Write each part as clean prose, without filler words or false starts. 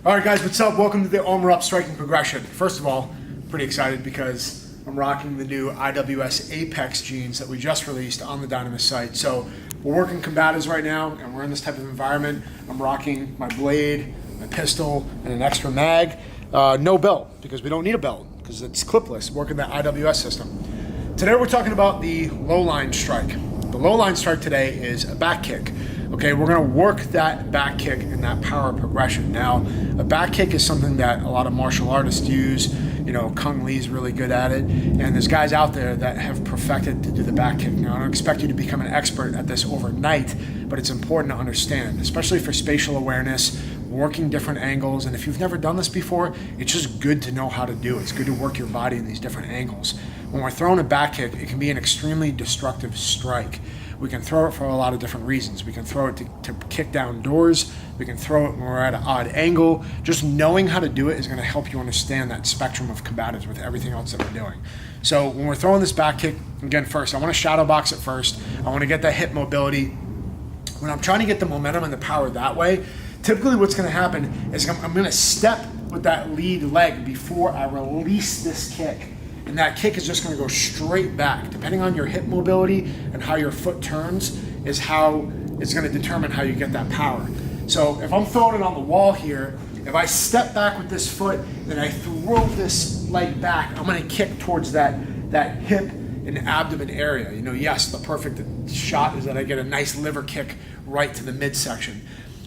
All right, guys, what's up? Welcome to the ARMR Up striking progression. First of all, pretty excited because I'm rocking the new IWS Apex jeans that we just released on the Dynamis site. So we're working combatives right now, and we're in this type of environment. I'm rocking my blade, my pistol, and an extra mag. No belt, because we don't need a belt, because it's clipless, working that IWS system. Today we're talking about the low line strike. The low line strike today is a back kick. Okay, we're gonna work that back kick and that power progression. Now, a back kick is something that a lot of martial artists use. You know, Kung Lee's really good at it. And there's guys out there that have perfected to do the back kick. Now, I don't expect you to become an expert at this overnight, but it's important to understand, especially for spatial awareness, working different angles. And if you've never done this before, it's just good to know how to do it. It's good to work your body in these different angles. When we're throwing a back kick, it can be an extremely destructive strike. We can throw it for a lot of different reasons. We can throw it to kick down doors. We can throw it when we're at an odd angle. Just knowing how to do it is going to help you understand that spectrum of combatives with everything else that we're doing. So when we're throwing this back kick, again, first, I want to shadow box it first. I want to get that hip mobility. When I'm trying to get the momentum and the power that way, typically what's going to happen is I'm going to step with that lead leg before I release this kick. And that kick is just going to go straight back. Depending on your hip mobility and how your foot turns is how it's going to determine how you get that power. So if I'm throwing it on the wall here, if I step back with this foot, then I throw this leg back, I'm going to kick towards that hip and abdomen area. You know, yes, the perfect shot is that I get a nice liver kick right to the midsection.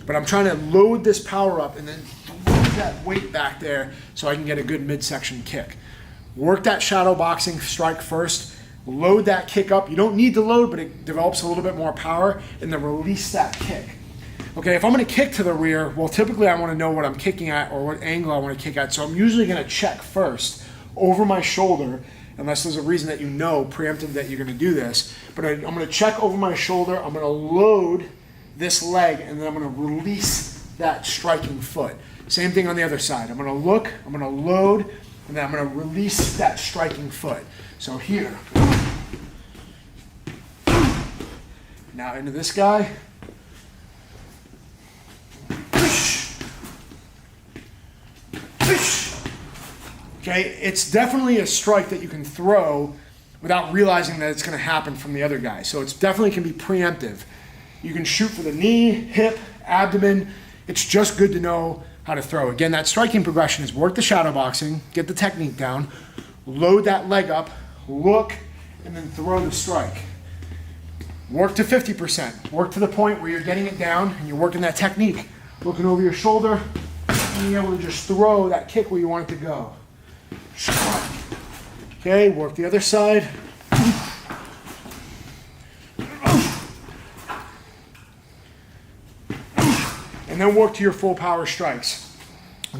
But I'm trying to load this power up and then throw that weight back there so I can get a good midsection kick. Work that shadow boxing strike first, load that kick up. You don't need to load, but it develops a little bit more power, and then release that kick. Okay, if I'm gonna kick to the rear, well, typically I wanna know what I'm kicking at or what angle I wanna kick at, so I'm usually gonna check first over my shoulder, unless there's a reason that you know preemptive that you're gonna do this, but I'm gonna check over my shoulder, I'm gonna load this leg, and then I'm gonna release that striking foot. Same thing on the other side. I'm gonna look, I'm gonna load, and then I'm going to release that striking foot. So here. Now into this guy. Okay, it's definitely a strike that you can throw without realizing that it's going to happen from the other guy. So it's definitely can be preemptive. You can shoot for the knee, hip, abdomen. It's just good to know how to throw. Again, that striking progression is work the shadow boxing, get the technique down, load that leg up, look, and then throw the strike. Work to 50%. Work to the point where you're getting it down and you're working that technique. Looking over your shoulder and being able to just throw that kick where you want it to go. Strike. Okay, work the other side. And then work to your full power strikes.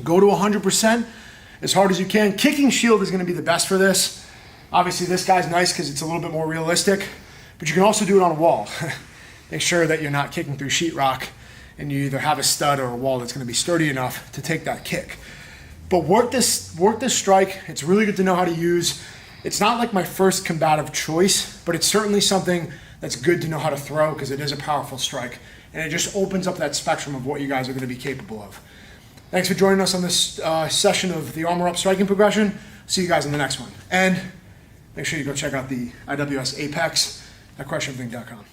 Go to 100% as hard as you can. Kicking shield is going to be the best for this. Obviously this guy's nice because it's a little bit more realistic, but you can also do it on a wall. Make sure that you're not kicking through sheetrock and you either have a stud or a wall that's going to be sturdy enough to take that kick. But work this strike. It's really good to know how to use. It's not like my first combative choice, but it's certainly something that's good to know how to throw because it is a powerful strike. And it just opens up that spectrum of what you guys are going to be capable of. Thanks for joining us on this session of the ARMR Up striking progression. See you guys in the next one. And make sure you go check out the IWS Apex at crushevering.com.